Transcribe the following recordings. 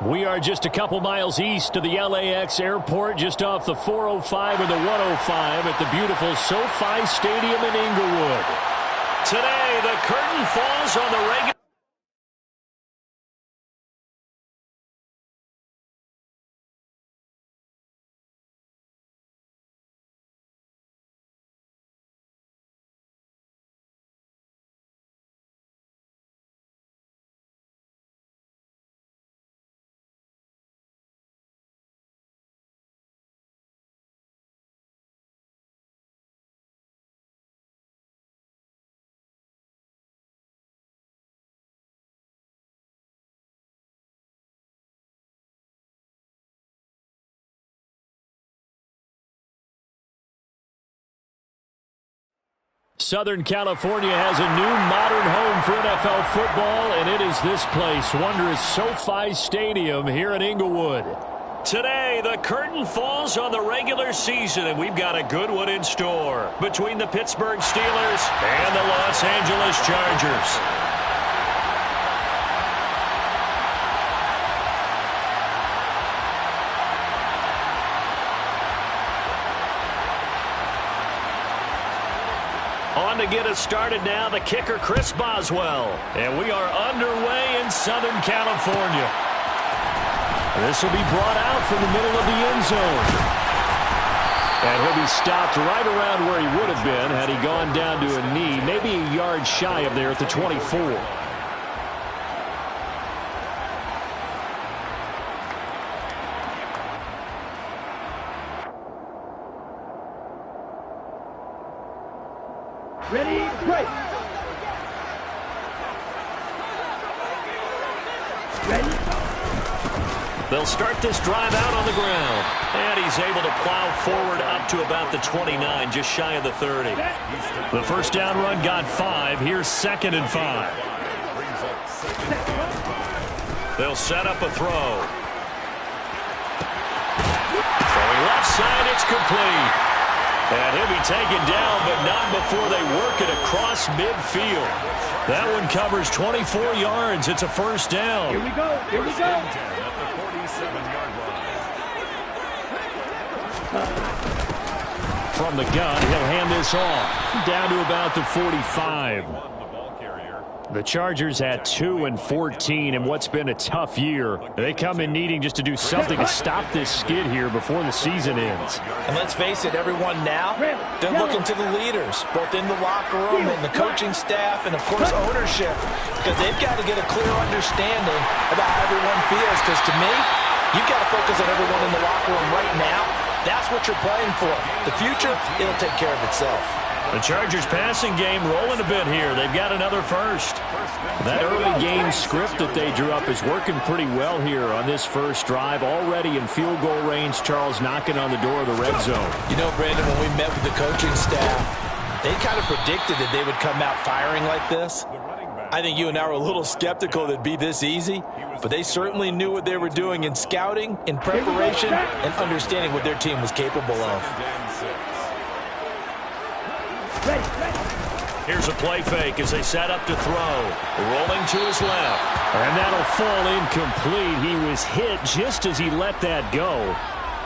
We are just a couple miles east of the LAX airport, just off the 405 and the 105 at the beautiful SoFi Stadium in Inglewood. Today, the curtain falls on the regular. Southern California has a new modern home for NFL football, and it is this place, wondrous SoFi Stadium here in Inglewood. Today, the curtain falls on the regular season, and we've got a good one in store between the Pittsburgh Steelers and the Los Angeles Chargers. On to get us started now, the kicker, Chris Boswell. And we are underway in Southern California. This will be brought out from the middle of the end zone. And he'll be stopped right around where he would have been had he gone down to a knee, maybe a yard shy of there at the 24. Ready, break. Ready. They'll start this drive out on the ground. And he's able to plow forward up to about the 29, just shy of the 30. The first down run got 5. Here's 2nd and 5. They'll set up a throw. Throwing left side, it's complete. And he'll be taken down, but not before they work it across midfield. That one covers 24 yards. It's a first down. Here we go. Here we go. At the 47-yard line. From the gun, he'll hand this off. Down to about the 45. The Chargers had 2 and 14 in what's been a tough year. They come in needing just to do something to stop this skid here before the season ends. And let's face it, everyone now, they're looking to the leaders, both in the locker room and the coaching staff and, of course, ownership, because they've got to get a clear understanding about how everyone feels, because to me, you've got to focus on everyone in the locker room right now. That's what you're playing for. The future, it'll take care of itself. The Chargers passing game rolling a bit here. They've got another first. That early game script that they drew up is working pretty well here on this first drive. Already in field goal range, Charles knocking on the door of the red zone. You know, Brandon, when we met with the coaching staff, they kind of predicted that they would come out firing like this. I think you and I were a little skeptical that it'd be this easy, but they certainly knew what they were doing in scouting, in preparation, and understanding what their team was capable of. Ready, ready. Here's a play fake as they set up to throw. Rolling to his left. And that'll fall incomplete. He was hit just as he let that go.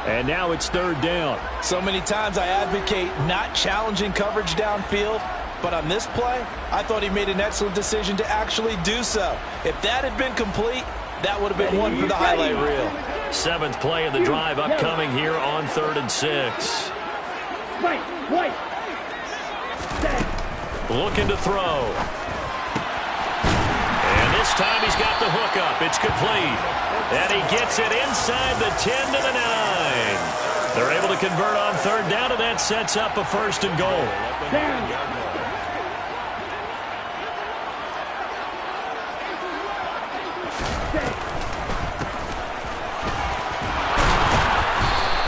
And now it's 3rd down. So many times I advocate not challenging coverage downfield, but on this play, I thought he made an excellent decision to actually do so. If that had been complete, that would have been one for the highlight reel. 7th play of the drive upcoming here on 3rd and 6. Right, right. Looking to throw. And this time he's got the hook up. It's complete. And he gets it inside the 10 to the 9. They're able to convert on 3rd down, and that sets up a 1st and goal.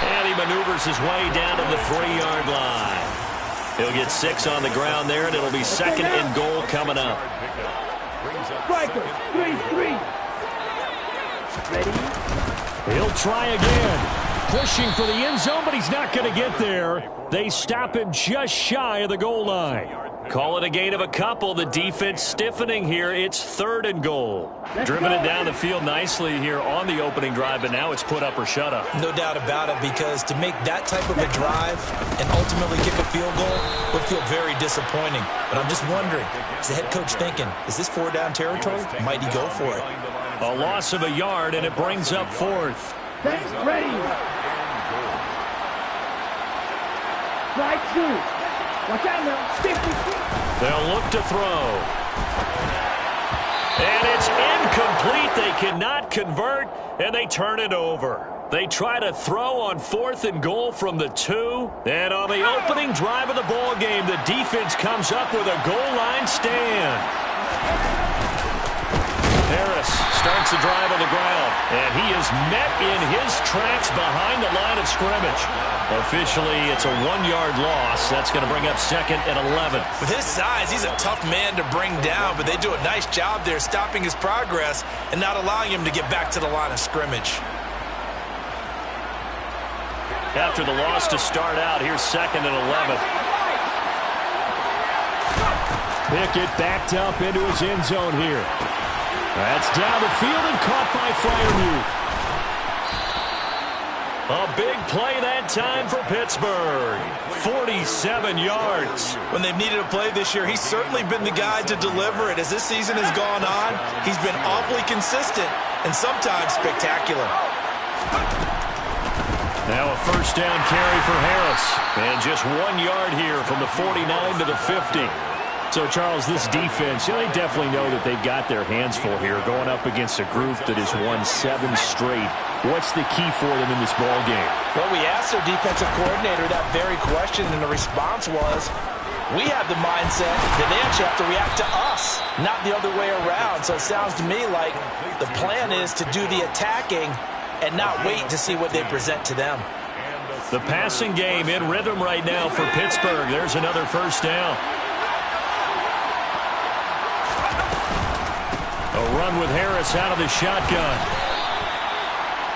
And he maneuvers his way down to the 3-yard line. He'll get 6 on the ground there, and it'll be 2nd and goal coming up. Striker, 3-3. Ready? He'll try again. Pushing for the end zone, but he's not going to get there. They stop him just shy of the goal line. Call it a gain of a couple. The defense stiffening here. It's 3rd and goal. Driven it down the field nicely here on the opening drive, but now it's put up or shut up. No doubt about it, because to make that type of a drive and ultimately kick a field goal would feel very disappointing. But I'm just wondering, is the head coach thinking, is this 4-down territory? Might he go for it? A loss of a yard, and it brings up 4th. Ready. Slide 2. Watch out now. 50. They'll look to throw. And it's incomplete. They cannot convert, and they turn it over. They try to throw on 4th and goal from the 2. And on the opening drive of the ball game, the defense comes up with a goal line stand. Harris starts the drive on the ground, and he is met in his tracks behind the line of scrimmage. Officially, it's a 1-yard loss. That's going to bring up 2nd and 11. With his size, he's a tough man to bring down, but they do a nice job there stopping his progress and not allowing him to get back to the line of scrimmage. After the loss to start out, here's 2nd and 11. Pickett backed up into his end zone here. That's down the field and caught by Freiermuth. A big play that time for Pittsburgh. 47 yards. When they've needed a play this year, he's certainly been the guy to deliver it. As this season has gone on, he's been awfully consistent and sometimes spectacular. Now a 1st down carry for Harris. And just 1 yard here from the 49 to the 50. So, Charles, this defense, they definitely know that they've got their hands full here going up against a group that has won 7 straight. What's the key for them in this ball game? Well, we asked their defensive coordinator that very question, and the response was, we have the mindset that they actually have to react to us, not the other way around. So it sounds to me like the plan is to do the attacking and not wait to see what they present to them. The passing game in rhythm right now for Pittsburgh. There's another 1st down. A run with Harris out of the shotgun.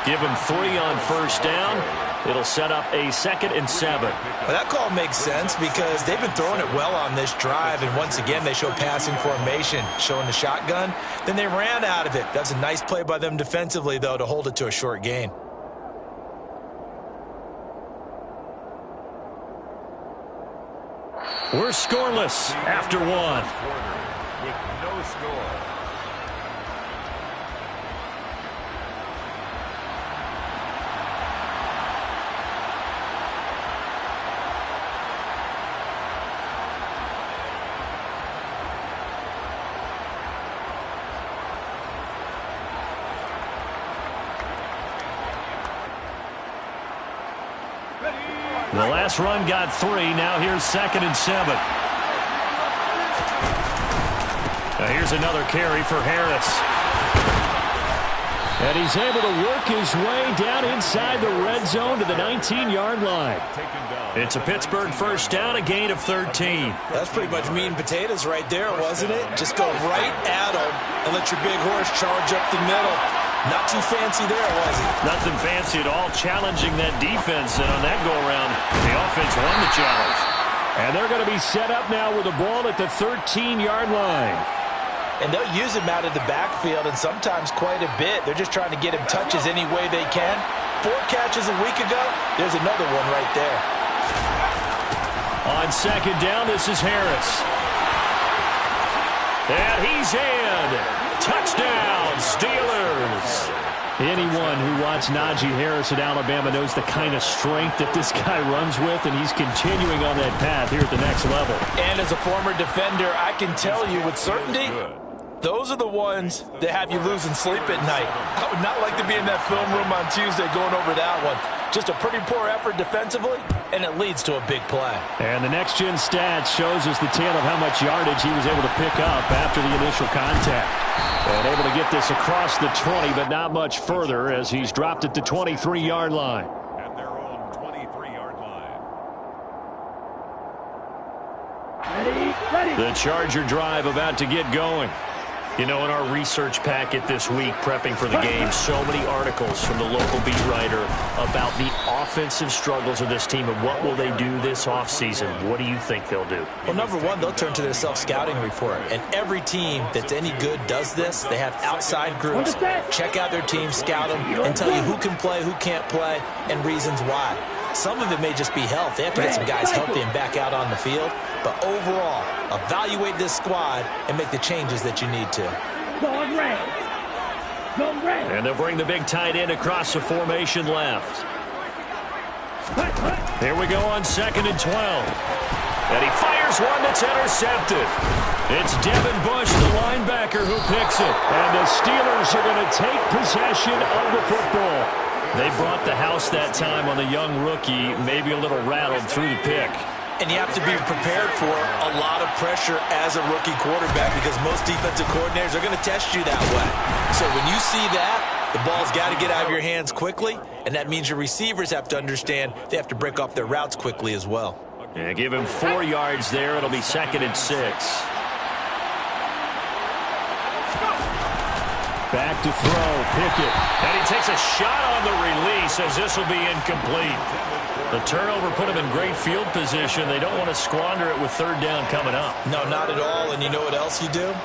Give him 3 on 1st down. It'll set up a 2nd and 7. Well, that call makes sense because they've been throwing it well on this drive, and once again they show passing formation, showing the shotgun. Then they ran out of it. That's a nice play by them defensively, though, to hold it to a short gain. We're scoreless after 1. With no score. The last run got 3. Now here's 2nd and 7. Now here's another carry for Harris. And he's able to work his way down inside the red zone to the 19-yard line. It's a Pittsburgh 1st down, a gain of 13. That's pretty much meat and potatoes right there, wasn't it? Just go right at him and let your big horse charge up the middle. Not too fancy there, was it? Nothing fancy at all, challenging that defense. And on that go-around, the offense won the challenge. And they're going to be set up now with the ball at the 13-yard line. And they'll use him out of the backfield, and sometimes quite a bit. They're just trying to get him touches any way they can. 4 catches a week ago, there's another one right there. On 2nd down, this is Harris. And he's in. Touchdown, Steelers. Anyone who watched Najee Harris at Alabama knows the kind of strength that this guy runs with, and he's continuing on that path here at the next level. And as a former defender, I can tell you with certainty, those are the ones that have you losing sleep at night. I would not like to be in that film room on Tuesday going over that one. Just a pretty poor effort defensively, and it leads to a big play. And the next-gen stats shows us the tale of how much yardage he was able to pick up after the initial contact. And able to get this across the 20, but not much further as he's dropped at the 23-yard line. At their own 23-yard line. Ready. The Charger drive about to get going. You know, in our research packet this week, prepping for the game, so many articles from the local beat writer about the offensive struggles of this team and what will they do this offseason. What do you think they'll do? Well, number one, they'll turn to their self-scouting report. And every team that's any good does this. They have outside groups. Check out their team, scout them, and tell you who can play, who can't play, and reasons why. Some of it may just be health. They have to get some guys healthy and back out on the field. But overall, evaluate this squad and make the changes that you need to. And they'll bring the big tight end across the formation left. Here we go on 2nd and 12. And he fires one that's intercepted. It's Devin Bush, the linebacker, who picks it. And the Steelers are going to take possession of the football. They brought the house that time on the young rookie, maybe a little rattled through the pick. And you have to be prepared for a lot of pressure as a rookie quarterback because most defensive coordinators are going to test you that way. So when you see that, the ball's got to get out of your hands quickly, and that means your receivers have to understand they have to break off their routes quickly as well. Yeah, give him 4 yards there. It'll be 2nd and 6. Back to throw, Pickett. And he takes a shot on the release as this will be incomplete. The turnover put him in great field position. They don't want to squander it with 3rd down coming up. No, not at all. And you know what else you do?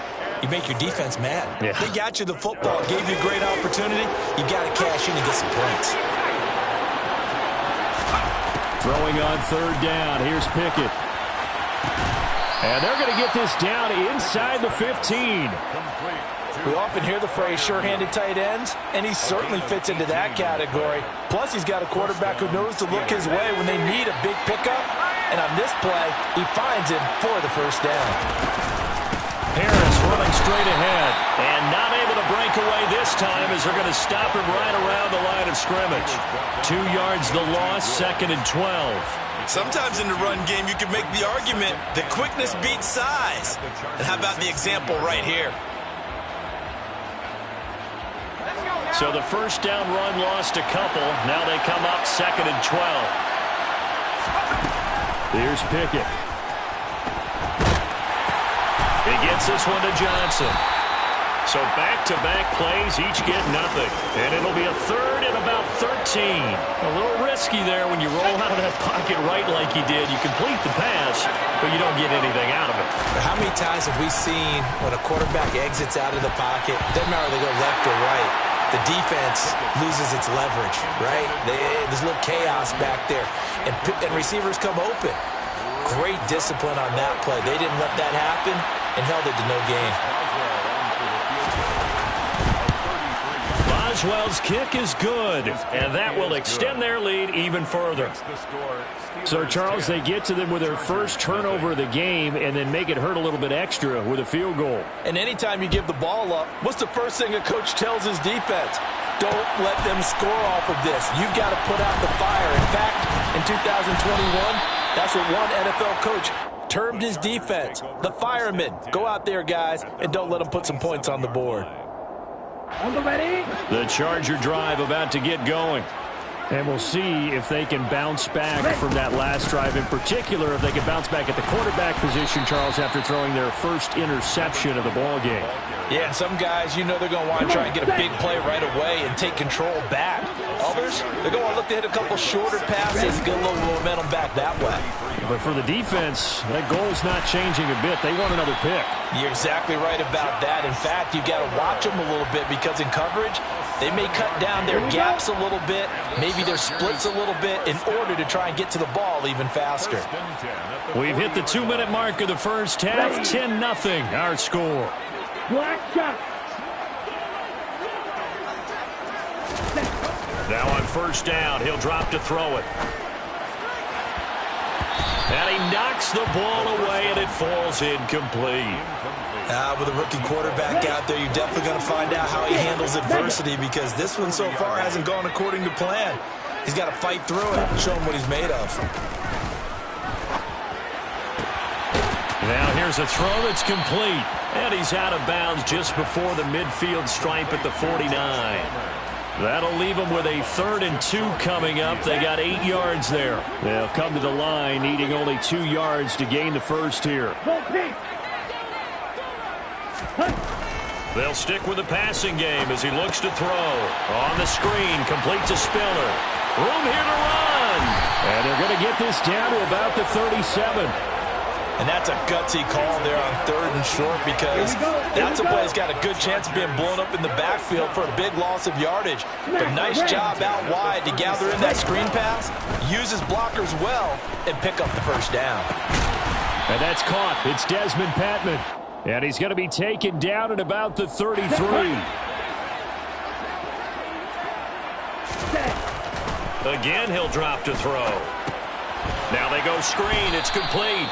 You make your defense mad. Yeah. They got you the football, gave you a great opportunity. You got to cash in and get some points. Throwing on 3rd down. Here's Pickett. And they're going to get this down inside the 15. We often hear the phrase sure-handed tight ends, and he certainly fits into that category. Plus, he's got a quarterback who knows to look his way when they need a big pickup. And on this play, he finds him for the 1st down. Harris running straight ahead and not able to break away this time as they're going to stop him right around the line of scrimmage. 2 yards the loss, 2nd and 12. Sometimes in the run game, you can make the argument that quickness beats size. And how about the example right here? So the 1st down run lost a couple. Now they come up 2nd and 12. Here's Pickett. He gets this one to Johnson. So back-to-back plays, each get nothing. And it'll be a 3rd and about 13. A little risky there when you roll out of that pocket right like he did. You complete the pass, but you don't get anything out of it. But how many times have we seen when a quarterback exits out of the pocket, doesn't matter whether they go left or right, the defense loses its leverage, right? There's a little chaos back there, and receivers come open. Great discipline on that play. They didn't let that happen and held it to no gain. Boswell's kick is good, and that will extend their lead even further. So, Charles, they get to them with their first turnover of the game and then make it hurt a little bit extra with a field goal. And anytime you give the ball up, what's the first thing a coach tells his defense? Don't let them score off of this. You've got to put out the fire. In fact, in 2021, that's what one NFL coach termed his defense, the firemen. Go out there, guys, and don't let them put some points on the board. The Charger drive about to get going. And we'll see if they can bounce back from that last drive. In particular, if they can bounce back at the quarterback position, Charles, after throwing their first interception of the ball game. Yeah, and some guys, you know they're going to want to try and get a big play right away and take control back. Others, they're going to look to hit a couple shorter passes, get a little momentum back that way. But for the defense, that goal is not changing a bit. They want another pick. You're exactly right about that. In fact, you've got to watch them a little bit because in coverage, they may cut down their gaps a little bit, maybe their splits a little bit in order to try and get to the ball even faster. We've hit the 2-minute mark of the first half. 10-0 our score. Now on 1st down, he'll drop to throw it. And he knocks the ball away, and it falls incomplete. With a rookie quarterback out there, you're definitely going to find out how he handles adversity because this one so far hasn't gone according to plan. He's got to fight through it and show him what he's made of. Now here's a throw that's complete. And he's out of bounds just before the midfield stripe at the 49. That'll leave them with a 3rd and 2 coming up. They got 8 yards there. They'll come to the line needing only 2 yards to gain the first here. They'll stick with the passing game as he looks to throw. On the screen, complete to Spiller. Room here to run. And they're going to get this down to about the 37. And that's a gutsy call there on 3rd and short, because that's a play that's got a good chance of being blown up in the backfield for a big loss of yardage. But nice job out wide to gather in that screen pass, use his blockers well, and pick up the first down. And that's caught. It's Desmond Patman. And he's going to be taken down at about the 33. Again, he'll drop to throw. Now they go screen. It's complete.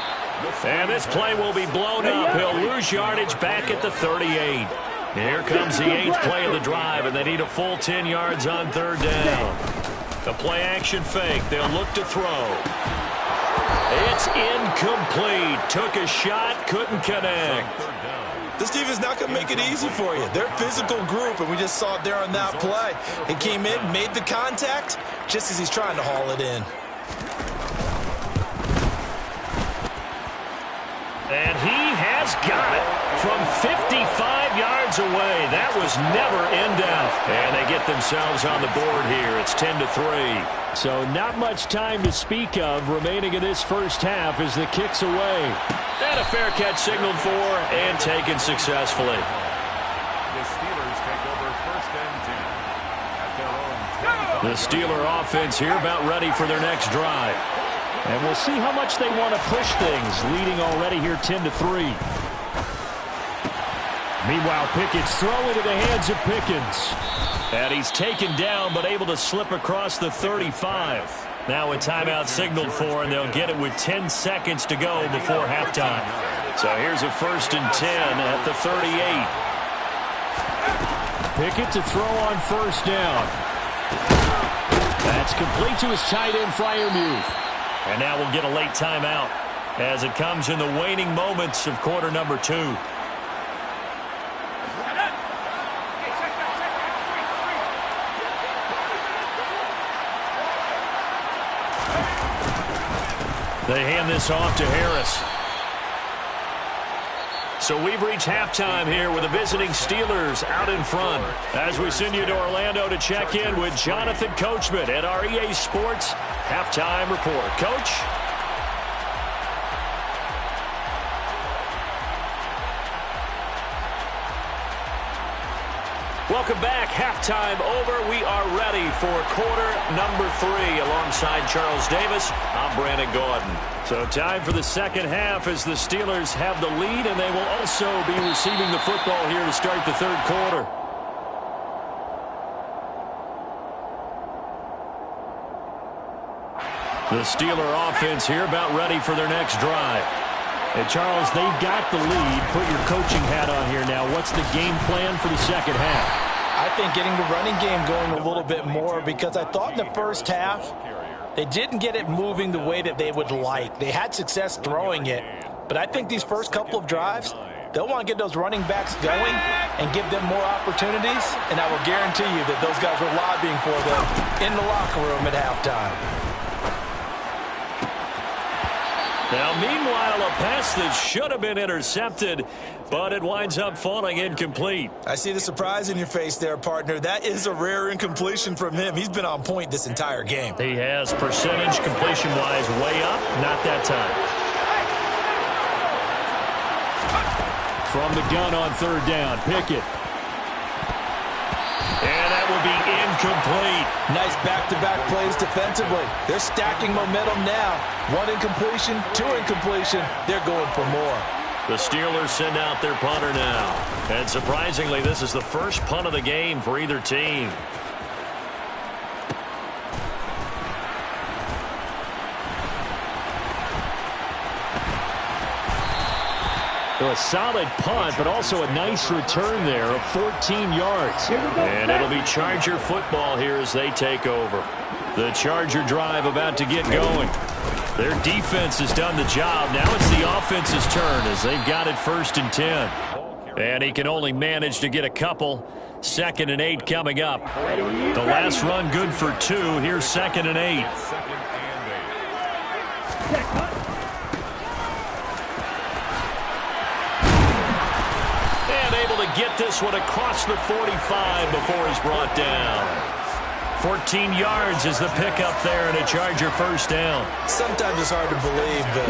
And this play will be blown up. He'll lose yardage back at the 38. Here comes the 8th play of the drive, and they need a full 10 yards on 3rd down. The play action fake. They'll look to throw. It's incomplete. Took a shot, couldn't connect. This team is not going to make it easy for you. They're a physical group, and we just saw it there on that play. It came in, made the contact, just as he's trying to haul it in. And he has got it from 55 yards away. That was never in doubt. And they get themselves on the board here. It's 10-3. So not much time to speak of remaining in this first half as the kick's away. And a fair catch signaled for and taken successfully. The Steelers take over 1st and 10 at their own 20. The Steeler offense here about ready for their next drive. And we'll see how much they want to push things, leading already here 10-3. Meanwhile, Pickett's throw into the hands of Pickens. And he's taken down, but able to slip across the 35. Now a timeout signaled for, and they'll get it with 10 seconds to go before halftime. So here's a 1st and 10 at the 38. Pickett to throw on 1st down. That's complete to his tight end, Freiermuth. And now we'll get a late timeout as it comes in the waning moments of quarter number 2. They hand this off to Harris. So we've reached halftime here with the visiting Steelers out in front. As we send you to Orlando to check in with Jonathan Coachman at our EA Sports Halftime Report. Coach? Welcome back. Halftime over. We are ready for quarter number 3 alongside Charles Davis. I'm Brandon Gordon. So time for the second half as the Steelers have the lead, and they will also be receiving the football here to start the 3rd quarter. The Steeler offense here about ready for their next drive. And Charles, they've got the lead. Put your coaching hat on here now. What's the game plan for the second half? I think getting the running game going a little bit more, because I thought in the first half they didn't get it moving the way that they would like. They had success throwing it, but I think these first couple of drives, they'll want to get those running backs going and give them more opportunities, and I will guarantee you that those guys were lobbying for them in the locker room at halftime. Now, meanwhile, a pass that should have been intercepted, but it winds up falling incomplete. I see the surprise in your face there, partner. That is a rare incompletion from him. He's been on point this entire game. He has percentage completion-wise way up, not that time. From the gun on 3rd down, Pickett. And that will be incomplete. Nice back-to-back plays defensively. They're stacking momentum now. 1 incompletion, 2 incompletion. They're going for more. The Steelers send out their punter now. And surprisingly, this is the first punt of the game for either team. So a solid punt, but also a nice return there of 14 yards. And it'll be Charger football here as they take over. The Charger drive about to get going. Their defense has done the job. Now it's the offense's turn as they've got it 1st and 10. And he can only manage to get a couple. 2nd and 8 coming up. The last run good for 2. Here's 2nd and 8. to get this one across the 45 before he's brought down. 14 yards is the pickup there and a Charger first down. Sometimes it's hard to believe, but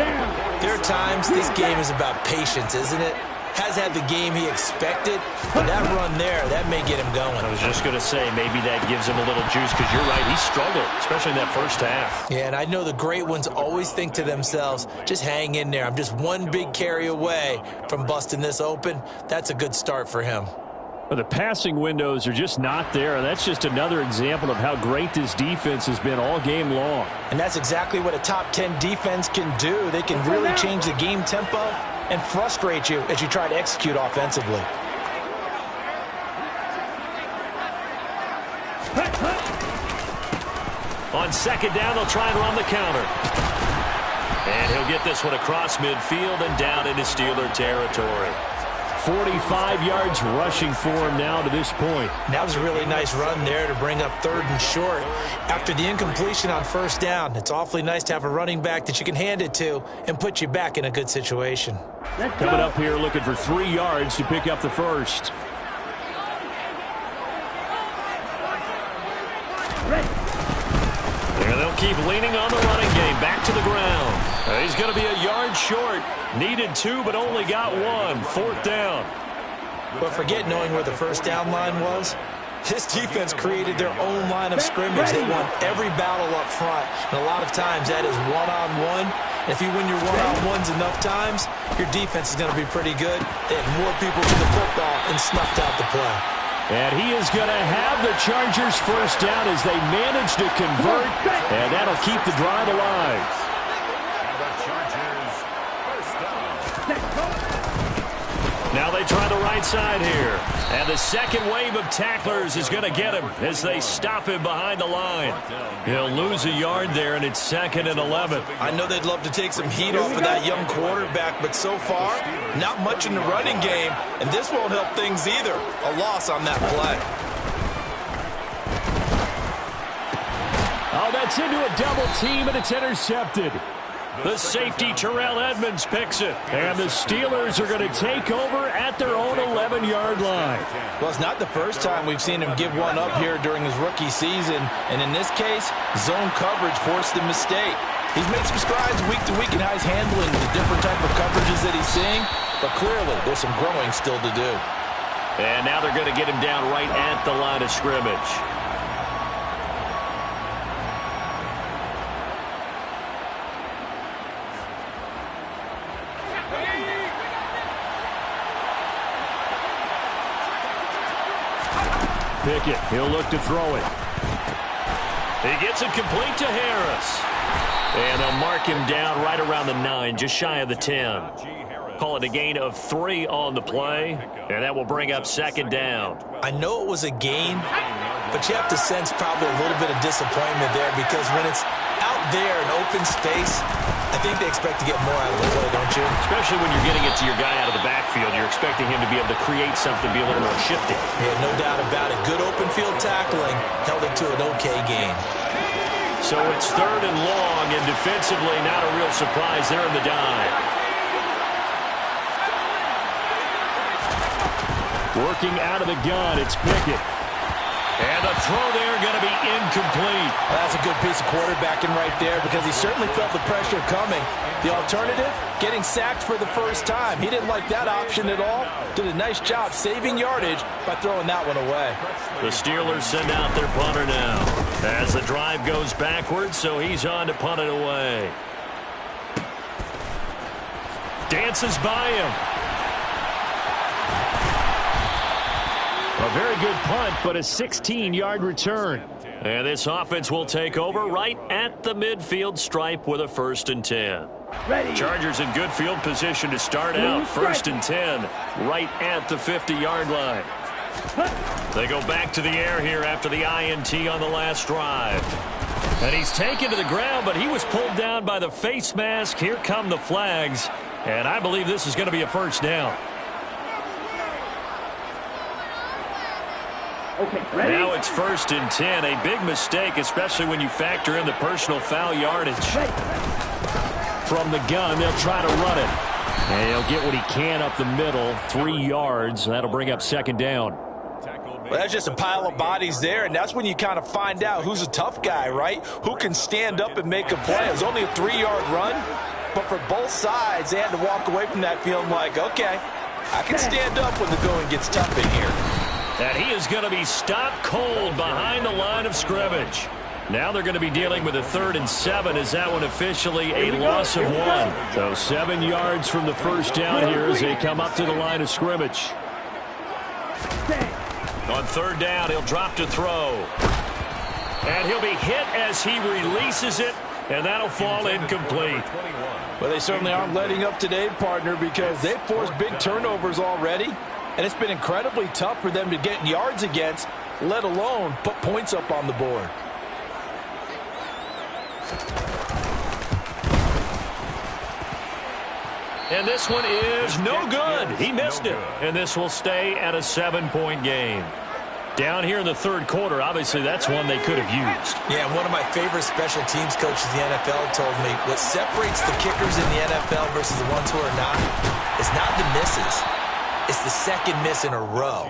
there are times this game is about patience, isn't it? Has had the game he expected, but that run there, that may get him going. I was just going to say, maybe that gives him a little juice, because you're right, he struggled, especially in that first half. Yeah, and I know the great ones always think to themselves, just hang in there. I'm just one big carry away from busting this open. That's a good start for him. But the passing windows are just not there, and that's just another example of how great this defense has been all game long. And that's exactly what a top 10 defense can do. They can really change the game tempo and frustrate you as you try to execute offensively. On second down, they'll try and run the counter. And he'll get this one across midfield and down into Steeler territory. 45 yards rushing for him now to this point. That was a really nice run there to bring up 3rd and short. After the incompletion on first down, it's awfully nice to have a running back that you can hand it to and put you back in a good situation. Coming up here looking for 3 yards to pick up the first. And they'll keep leaning on the running game. Back to the ground. He's going to be a yard short. Needed 2, but only got 1. 4th down. But forget knowing where the first down line was. This defense created their own line of scrimmage. They won every battle up front. And a lot of times that is one-on-one. If you win your one-on-ones enough times, your defense is going to be pretty good. They had more people to the football and snuffed out the play. And he is going to have the Chargers first down as they manage to convert. And that'll keep the drive alive. Now they try the right side here. And the second wave of tacklers is going to get him as they stop him behind the line. He'll lose a yard there, and it's 2nd and 11. I know they'd love to take some heat off of that young quarterback, but so far, not much in the running game, and this won't help things either. A loss on that play. Oh, that's into a double team, and it's intercepted. The safety, Terrell Edmonds, picks it. And the Steelers are going to take over at their own 11-yard line. Well, it's not the first time we've seen him give one up here during his rookie season. And in this case, zone coverage forced the mistake. He's made some strides week to week in how he's handling the different type of coverages that he's seeing. But clearly, there's some growing still to do. And now they're going to get him down right at the line of scrimmage. Pickett, he'll look to throw it. He gets it complete to Harris. And they'll mark him down right around the 9, just shy of the 10. Call it a gain of 3 on the play, and that will bring up 2nd down. I know it was a gain, but you have to sense probably a little bit of disappointment there, because when it's out there in open space, I think they expect to get more out of the play, don't you? Especially when you're getting it to your guy out of the backfield. You're expecting him to be able to create something, be a little more shifty. Yeah, no doubt about it. Good open field tackling held it to an okay gain. So it's 3rd and long, and defensively not a real surprise there in the dive. Working out of the gun, it's Pickett. And the throw there going to be incomplete. Well, that's a good piece of quarterbacking right there, because he certainly felt the pressure coming. The alternative, getting sacked for the first time. He didn't like that option at all. Did a nice job saving yardage by throwing that one away. The Steelers send out their punter now as the drive goes backwards, so he's on to punt it away. Dances by him. A very good punt, but a 16-yard return. And this offense will take over right at the midfield stripe with a 1st and 10. Ready. Chargers in good field position to start out. 1st and 10 right at the 50-yard line. They go back to the air here after the INT on the last drive. And he's taken to the ground, but he was pulled down by the face mask. Here come the flags. And I believe this is going to be a 1st down. Okay, ready? Now it's 1st and 10. A big mistake, especially when you factor in the personal foul yardage. Ready. From the gun, they'll try to run it. And he'll get what he can up the middle, 3 yards. That'll bring up second down. Well, that's just a pile of bodies there, and that's when you kind of find out who's a tough guy, right? Who can stand up and make a play. It was only a 3-yard run, but for both sides, they had to walk away from that feeling like, okay, I can stand up when the going gets tough in here. And he is going to be stopped cold behind the line of scrimmage. Now they're going to be dealing with a 3rd and 7. Is that one officially a loss of 1? So 7 yards from the first down here as they come up to the line of scrimmage. On 3rd down, he'll drop to throw. And he'll be hit as he releases it, and that'll fall incomplete. Well, they certainly aren't letting up today, partner, because they've forced big turnovers already, and it's been incredibly tough for them to get yards against, let alone put points up on the board. And this one is no good. He missed it. And this will stay at a 7-point game. Down here in the 3rd quarter, obviously that's one they could have used. Yeah, one of my favorite special teams coaches in the NFL told me what separates the kickers in the NFL versus the ones who are not is not the misses. It's the second miss in a row.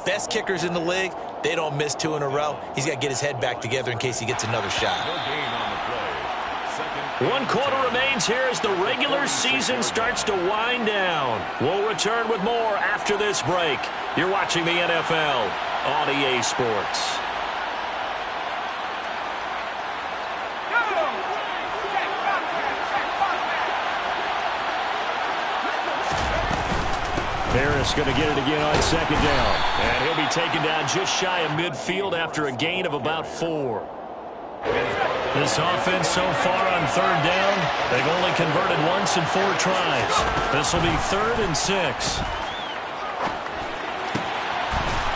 Best kickers in the league, they don't miss 2 in a row. He's got to get his head back together in case he gets another shot. 1 quarter remains here as the regular season starts to wind down. We'll return with more after this break. You're watching the NFL on EA Sports. Harris going to get it again on 2nd down. And he'll be taken down just shy of midfield after a gain of about 4. This offense so far on 3rd down, they've only converted once in 4 tries. This will be 3rd and 6.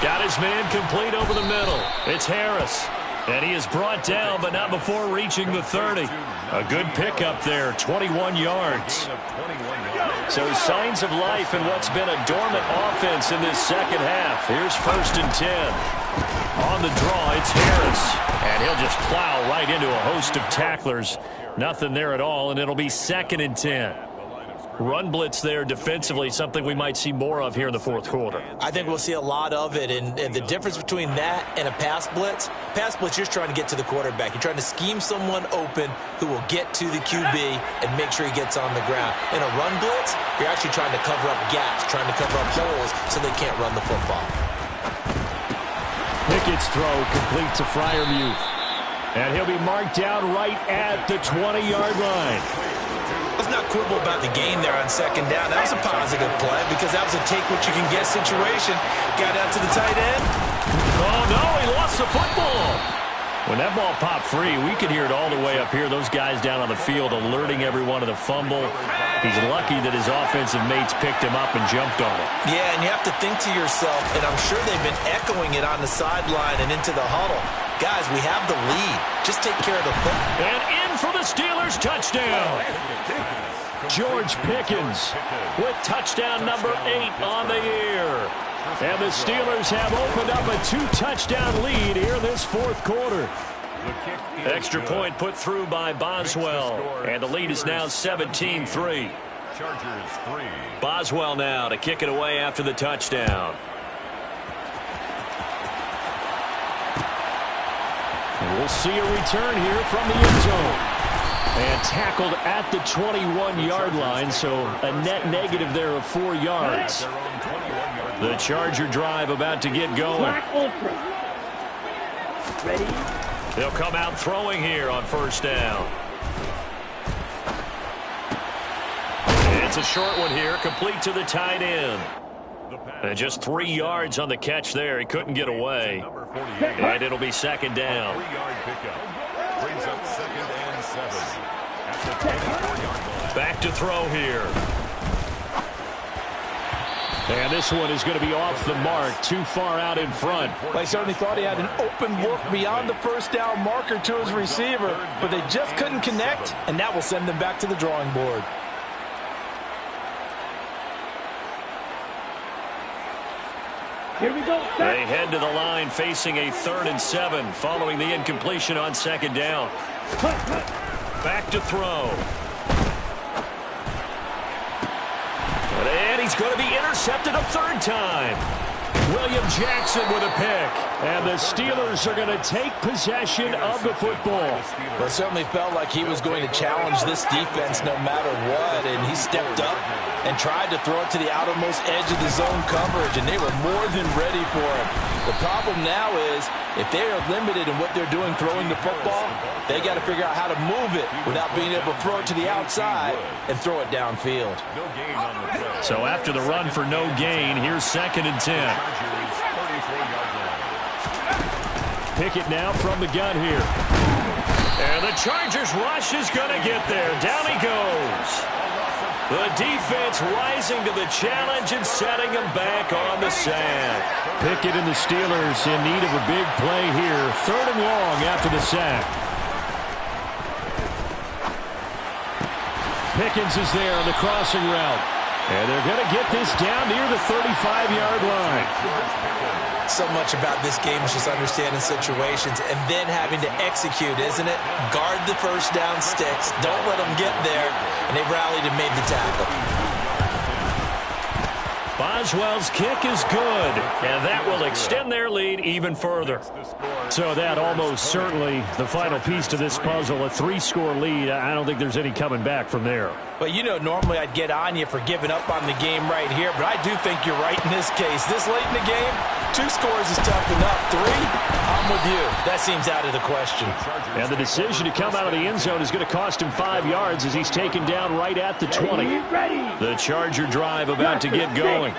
Got his man complete over the middle. It's Harris. And he is brought down, but not before reaching the 30. A good pickup there, 21 yards. So signs of life in what's been a dormant offense in this second half. Here's 1st and 10. On the draw, it's Harris. And he'll just plow right into a host of tacklers. Nothing there at all, and it'll be 2nd and 10. Run blitz there defensively, something we might see more of here in the 4th quarter. I think we'll see a lot of it, and the difference between that and a pass blitz, you're just trying to get to the quarterback. You're trying to scheme someone open who will get to the QB and make sure he gets on the ground. In a run blitz, you're actually trying to cover up gaps, trying to cover up holes so they can't run the football. Pickett's throw complete to Freiermuth. And he'll be marked down right at the 20-yard line. Let's not quibble about the gain there on 2nd down. That was a positive play because that was a take-what-you-can-get situation. Got out to the tight end. Oh, no, he lost the football. When that ball popped free, we could hear it all the way up here. Those guys down on the field alerting everyone of the fumble. He's lucky that his offensive mates picked him up and jumped on it. Yeah, and you have to think to yourself, and I'm sure they've been echoing it on the sideline and into the huddle. Guys, we have the lead. Just take care of the football. And in for the Steelers touchdown. George Pickens with touchdown number 8 on the year. And the Steelers have opened up a 2-touchdown lead here in this 4th quarter. Extra point put through by Boswell. And the lead is now 17-3. Boswell now to kick it away after the touchdown. And we'll see a return here from the end zone. And tackled at the 21-yard line, so a net negative there of 4 yards. The Charger drive about to get going. Ready? They'll come out throwing here on 1st down. It's a short one here, complete to the tight end. And just 3 yards on the catch there. He couldn't get away. And it'll be 2nd down. 3-yard pickup. Brings up 2nd and 7. At the 24-yard line. Back to throw here. And this one is going to be off the mark, too far out in front. I certainly thought he had an open look beyond the 1st down marker to his receiver, but they just couldn't connect, and that will send them back to the drawing board. Here we go. They head to the line facing a 3rd and 7 following the incompletion on 2nd down. Back to throw. he's going to be intercepted a third time. William Jackson with a pick. And the Steelers are going to take possession of the football. Well, it certainly felt like he was going to challenge this defense no matter what, and he stepped up and tried to throw it to the outermost edge of the zone coverage, and they were more than ready for him. The problem now is if they are limited in what they're doing throwing the football, they got to figure out how to move it without being able to throw it to the outside and throw it downfield. So after the run for no gain, here's 2nd and 10. Pickett now from the gun here. And the Chargers rush is going to get there. Down he goes. The defense rising to the challenge and setting him back on the sack. Pickett and the Steelers in need of a big play here. 3rd and long after the sack. Pickens is there on the crossing route. And they're going to get this down near the 35-yard line. So much about this game is just understanding situations and then having to execute, isn't it? Guard the first down sticks. Don't let them get there. And they rallied and made the tackle. Boswell's kick is good, and that will extend their lead even further. So that almost certainly the final piece to this puzzle, a 3-score lead. I don't think there's any coming back from there. But, you know, normally I'd get on you for giving up on the game right here, but I do think you're right in this case. This late in the game, 2 scores is tough enough. 3, I'm with you. That seems out of the question. And the decision to come out of the end zone is going to cost him 5 yards as he's taken down right at the 20. The Charger drive about to get going.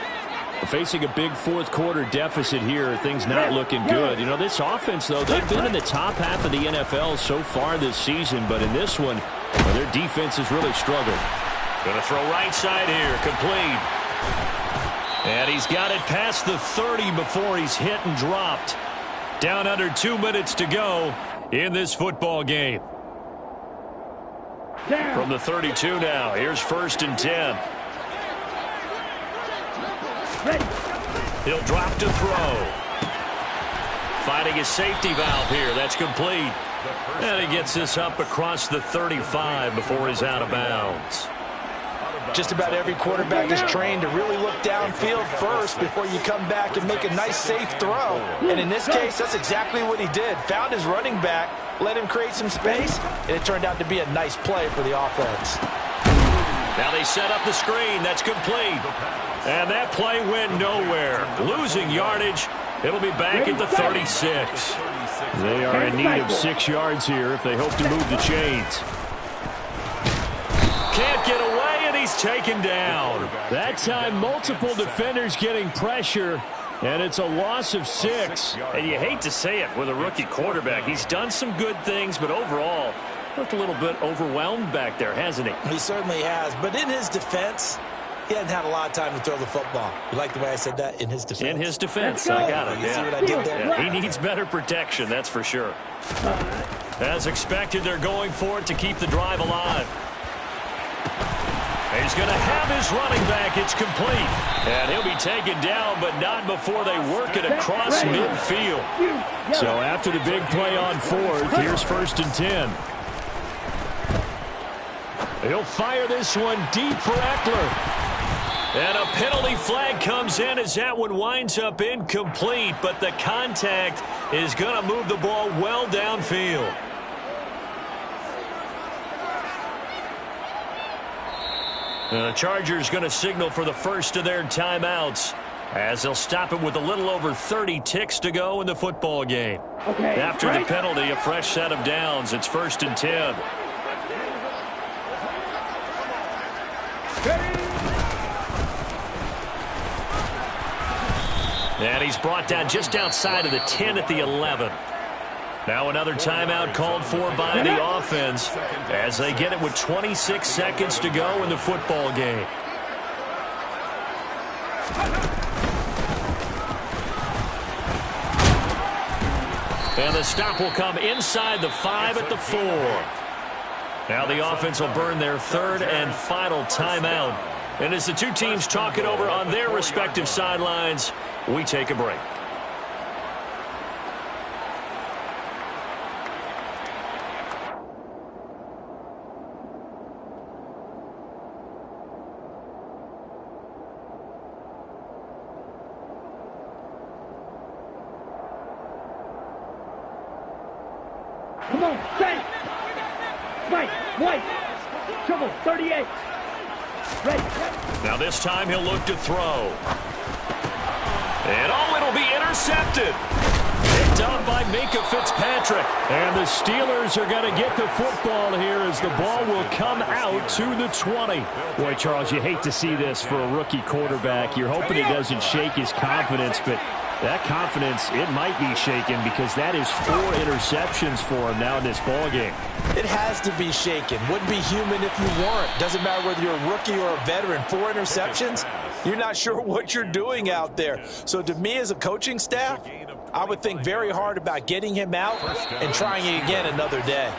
Facing a big fourth-quarter deficit here, things not looking good. You know, this offense, though, they've been in the top half of the NFL so far this season, but in this one, well, their defense has really struggled. Going to throw right side here, complete. And he's got it past the 30 before he's hit and dropped. Down under 2 minutes to go in this football game. From the 32 now, here's 1st and 10. He'll drop to throw. Finding his safety valve here. That's complete. And he gets this up across the 35 before he's out of bounds. Just about every quarterback is trained to really look downfield first before you come back and make a nice, safe throw. And in this case, that's exactly what he did. Found his running back, let him create some space, and it turned out to be a nice play for the offense. Now they set up the screen. That's complete. And that play went nowhere. Losing yardage. It'll be back at the 36. They are in need of 6 yards here if they hope to move the chains. Can't get away, and he's taken down. That time, multiple defenders getting pressure, and it's a loss of 6. And you hate to say it with a rookie quarterback. He's done some good things, but overall, looked a little bit overwhelmed back there, hasn't he? He certainly has, but in his defense, he hasn't had a lot of time to throw the football. You like the way I said that? In his defense. In his defense. I got it. You see what I did there? Yeah, he needs better protection, that's for sure. As expected, they're going for it to keep the drive alive. He's going to have his running back. It's complete. And he'll be taken down, but not before they work it across midfield. So after the big play on 4th, here's 1st and 10. He'll fire this one deep for Eckler. And a penalty flag comes in as that one winds up incomplete, but the contact is going to move the ball well downfield. The Chargers going to signal for the first of their timeouts as they'll stop it with a little over 30 ticks to go in the football game. After the penalty, a fresh set of downs. It's 1st and 10. And he's brought down just outside of the 10 at the 11. Now another timeout called for by the offense as they get it with 26 seconds to go in the football game. And the stop will come inside the 5 at the 4. Now the offense will burn their 3rd and final timeout. And as the two teams talk it over on their respective sidelines, we take a break. Come on, stay. Right, white. Triple, 38. Ready. Now this time he'll look to throw. And it'll be intercepted. Picked up by Minka Fitzpatrick. And the Steelers are going to get the football here as the ball will come out to the 20. Boy, Charles, you hate to see this for a rookie quarterback. You're hoping it doesn't shake his confidence, but that confidence, it might be shaken because that is 4 interceptions for him now in this ballgame. It has to be shaken. Wouldn't be human if you weren't. Doesn't matter whether you're a rookie or a veteran. 4 interceptions, you're not sure what you're doing out there. So to me as a coaching staff, I would think very hard about getting him out and trying it again another day.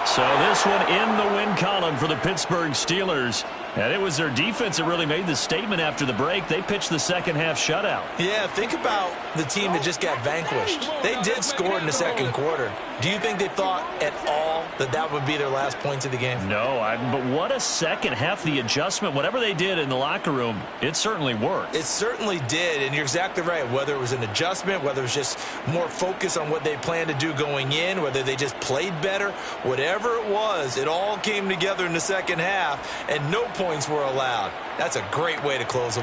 So this one in the win column for the Pittsburgh Steelers. And it was their defense that really made the statement after the break. They pitched the second half shutout. Yeah, think about the team that just got vanquished. They did score in the second quarter. Do you think they thought at all that that would be their last points of the game? No, but what a second half. The adjustment, whatever they did in the locker room, it certainly worked. It certainly did, and you're exactly right. Whether it was an adjustment, whether it was just more focus on what they planned to do going in, whether they just played better, whatever it was, it all came together in the second half, and no points were allowed. That's a great way to close them out.